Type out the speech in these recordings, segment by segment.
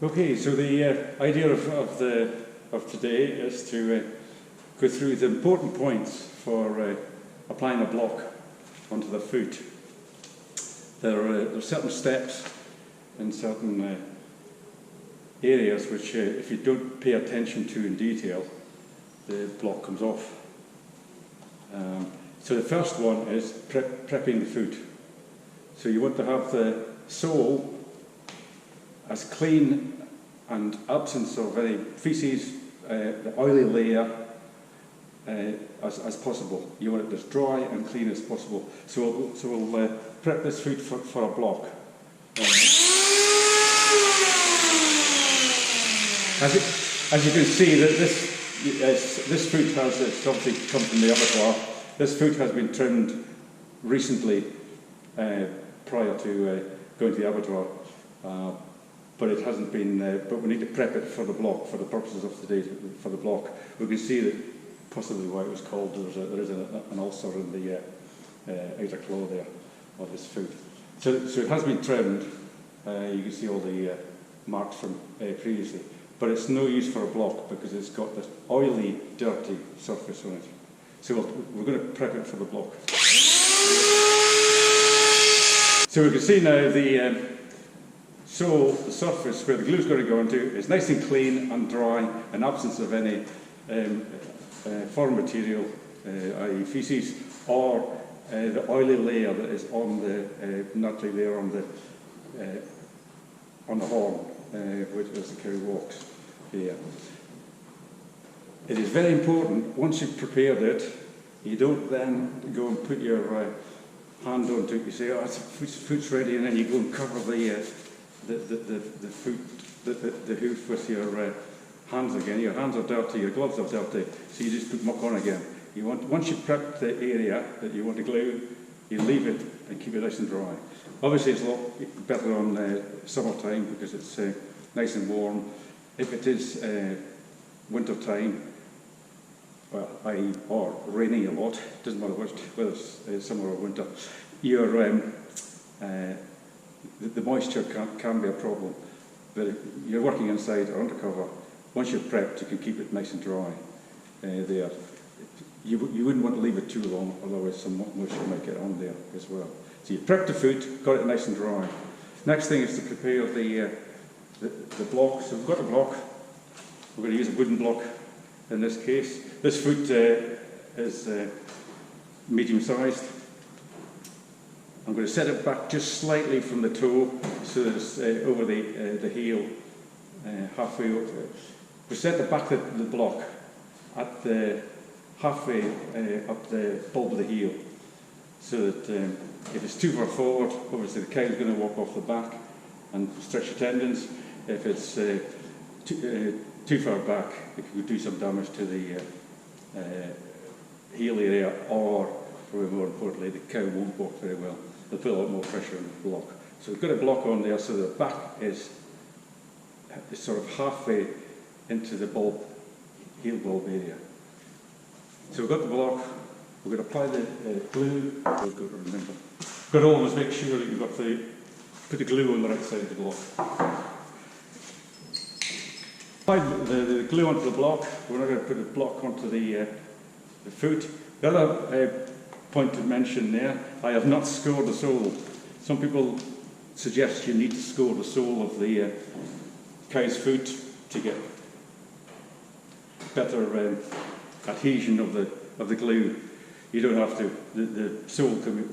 Okay, so the idea of today is to go through the important points for applying a block onto the foot. There are certain steps in certain areas which, if you don't pay attention to in detail, the block comes off. So the first one is prepping the foot. So you want to have the sole as clean and absence of any feces, the oily layer, as possible. You want it as dry and clean as possible. So we'll prep this foot for a block. As you can see, that this foot has, it's obviously come from the abattoir. This foot has been trimmed recently prior to going to the abattoir. But it hasn't been, but we need to prep it for the block, for the purposes of today, for the block. We can see that possibly why it was called, there is an ulcer in the outer claw there of this foot. So it has been trimmed. You can see all the marks from previously. But it's no use for a block because it's got this oily, dirty surface on it. So we're going to prep it for the block. So we can see now the sole, the surface where the glue is going to go into, is nice and clean and dry, in absence of any foreign material, i.e. feces, or the oily layer that is on the nutty layer on the horn, which as the cow walks here. It is very important, once you've prepared it, you don't then go and put your hand onto it. You say, oh, the foot's ready, and then you go and cover the hoof with your hands again. Your hands are dirty, your gloves are dirty, so you just put muck on again. Once you prep the area that you want to glue, you leave it and keep it nice and dry. Obviously it's a lot better on summertime because it's nice and warm. If it is winter time, well, or raining a lot, doesn't matter whether it's summer or winter, the moisture can be a problem. But if you're working inside or undercover, once you've prepped, you can keep it nice and dry there. You wouldn't want to leave it too long, otherwise some moisture might get on there as well. So you prep the foot, got it nice and dry. Next thing is to prepare the block. So we've got the block. We're going to use a wooden block in this case. This foot is medium sized. I'm going to set it back just slightly from the toe so that it's over the heel, halfway over. We set the back of the block at the halfway up the bulb of the heel, so that if it's too far forward, obviously the cow's going to walk off the back and stretch the tendons. If it's too far back, it could do some damage to the heel area, or, probably more importantly, the cow won't walk very well. They'll put a lot more pressure on the block. So we've got a block on there so the back is sort of halfway into the bulb, heel bulb area. So we've got the block, we're going to apply the glue. We've got to remember. We've got to always make sure that you've got put the glue on the right side of the block. Apply the glue onto the block. We're not going to put the block onto the foot. The other point to mention there, I have not scored the sole. Some people suggest you need to score the sole of the cow's foot to get better adhesion of the glue. You don't have to. The sole can be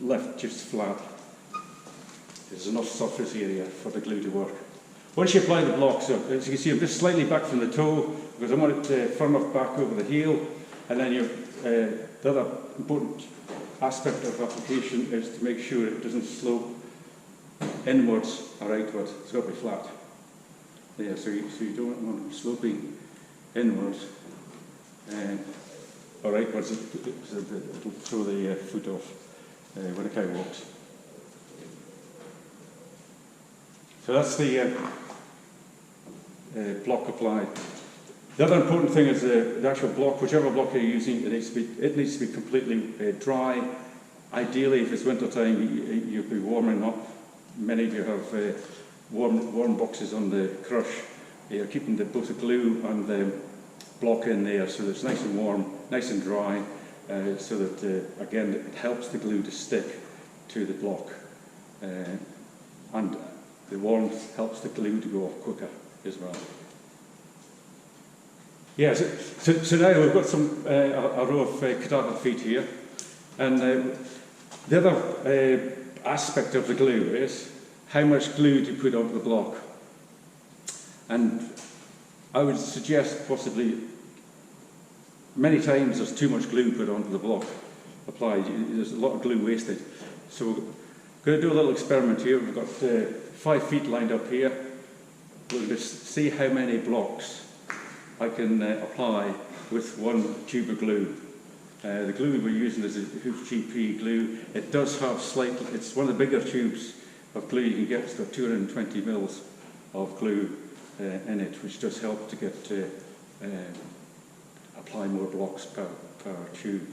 left just flat. There's enough surface area for the glue to work. Once you apply the block, so as you can see, I'm just slightly back from the toe because I want it firm enough back over the heel, and then the other important aspect of application is to make sure it doesn't slope inwards or outwards. It's got to be flat. Yeah, so you don't want it sloping inwards or outwards, so it'll throw the foot off when a cow walks. So that's the block applied. The other important thing is the actual block. Whichever block you're using, it needs to be completely dry. Ideally, if it's winter time, you'll be warming up. Many of you have warm boxes on the crush. You're keeping both the glue and the block in there so that it's nice and warm, nice and dry, so that again it helps the glue to stick to the block, and the warmth helps the glue to go off quicker as well. Yeah, so now we've got a row of cadaver feet here, and the other aspect of the glue is how much glue to put onto the block. And I would suggest possibly many times there's too much glue put onto the block applied. There's a lot of glue wasted. So we're going to do a little experiment here. We've got 5 feet lined up here. We're going to see how many blocks I can apply with 1 tube of glue. The glue we're using is a hoofgp glue. It does have slightly, it's one of the bigger tubes of glue you can get. It's got 220 mils of glue in it, which does help to get apply more blocks per tube.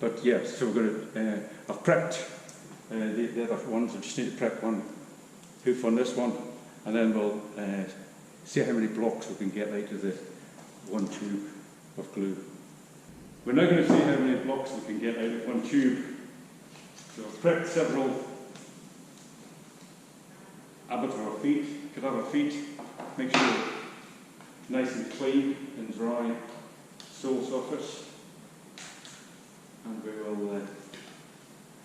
But yes, so we're going to, I've prepped the other ones. I just need to prep one hoof on this one, and then we'll see how many blocks we can get out of the 1 tube of glue. We're now going to see how many blocks we can get out of 1 tube. So I've prepped several cadaver feet. Make sure nice and clean and dry sole surface. And we will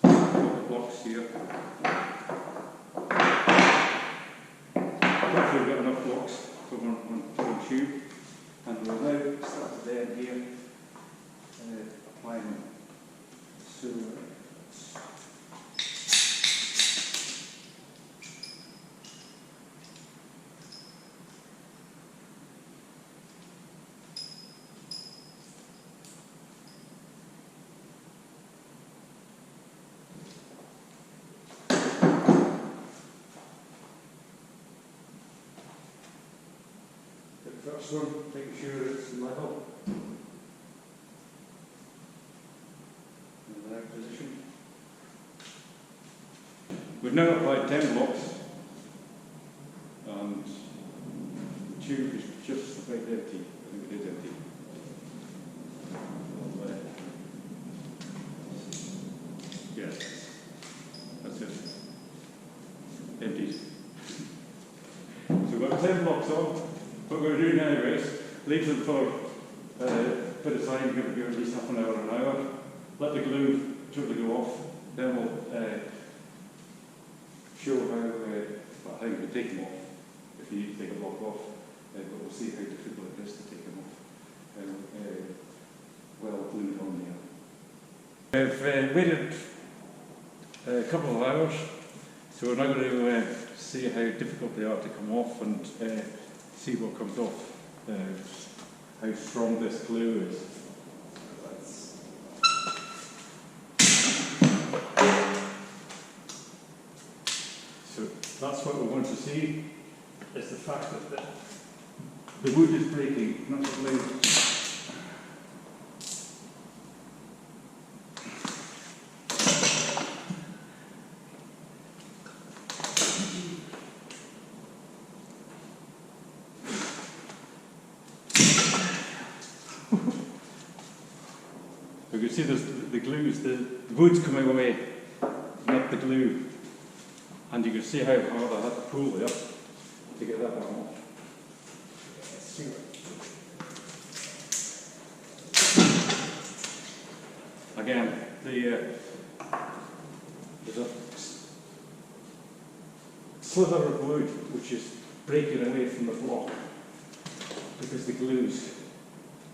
put the blocks here. Hopefully we've got enough blocks for one tube. And we'll now start to then here applying so the first one, making sure it's level. In the right position. We've now applied 10 blocks, and the tube is just about empty. I think it is empty. Yes, that's it. Emptied. So we've got 10 blocks on. What we're going to do now is leave them for a bit of time, give it at least half an hour or an hour. Let the glue totally go off. Then we'll show how you can take them off if you need to take a block off. But we'll see how difficult it is to take them off. Well glued on there. We've waited a couple of hours, so we're now going to see how difficult they are to come off and see what comes off, how strong this glue is. So that's what we want to see, is the fact that the wood is breaking, not the glue. You can see there's the glues, the wood's coming away, not the glue. And you can see how hard I had to pull there to get that one off. Again, there's a sliver of wood which is breaking away from the block because the glue's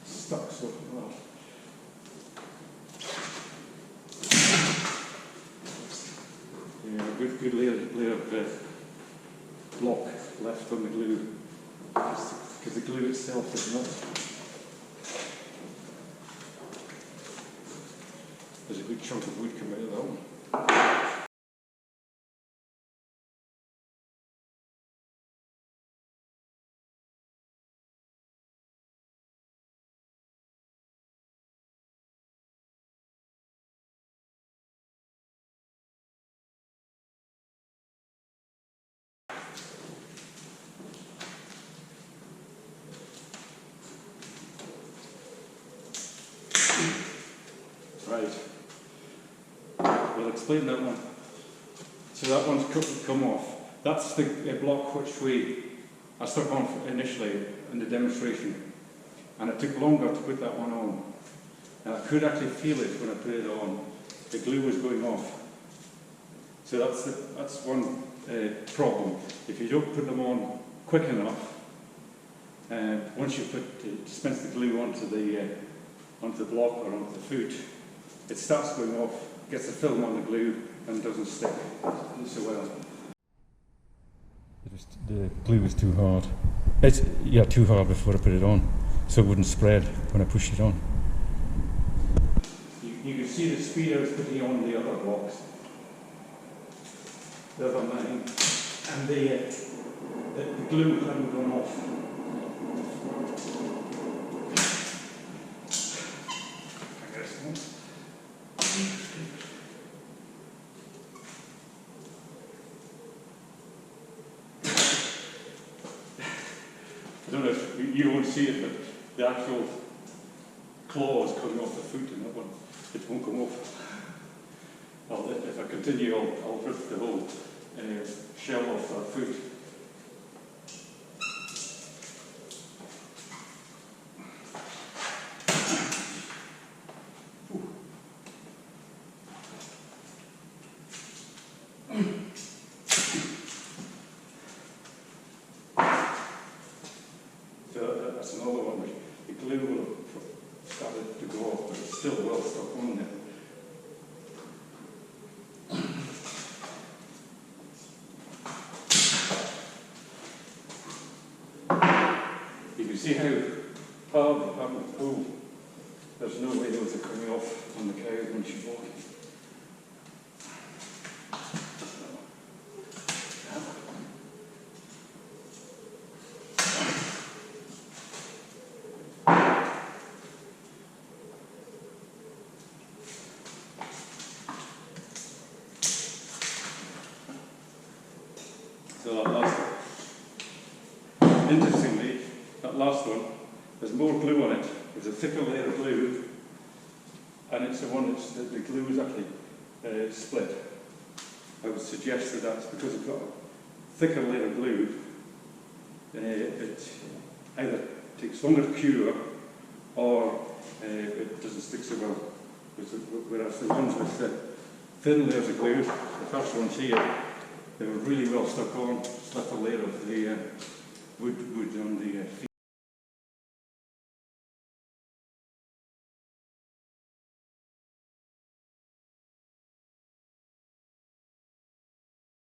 stuck so well. Good layer of block left on the glue, because the glue itself is not. There's a good chunk of wood coming out of that one. Right. We'll explain that one. So that one's come off. That's the block which I stuck on initially in the demonstration, and it took longer to put that one on. And I could actually feel it when I put it on. The glue was going off. So that's one problem. If you don't put them on quick enough, once you dispense the glue onto the block or onto the foot, it starts going off, gets the film on the glue, and doesn't stick so well. The glue was too hard. Too hard before I put it on, so it wouldn't spread when I pushed it on. You can see the speed I was putting on the other blocks, the other nine, and the glue hadn't gone off. I don't know if you won't see it, but the actual claw is coming off the foot in that one. It won't come off. If I continue, I'll rip the whole shell off that foot. So that's another one which the glue will have started to go off, but it's still well stuck on there. You can see how hard they haven't pulled. There's no way those are coming off on the cow when she's walking. So that last one. Interestingly, that last one, there's more glue on it. There's a thicker layer of glue, and it's the one that's the glue is actually split. I would suggest that that's because it's got a thicker layer of glue. It either takes longer to cure, or it doesn't stick so well. Whereas the ones with the thin layers of glue, the first ones here, they were really well stuck on, just left a layer of the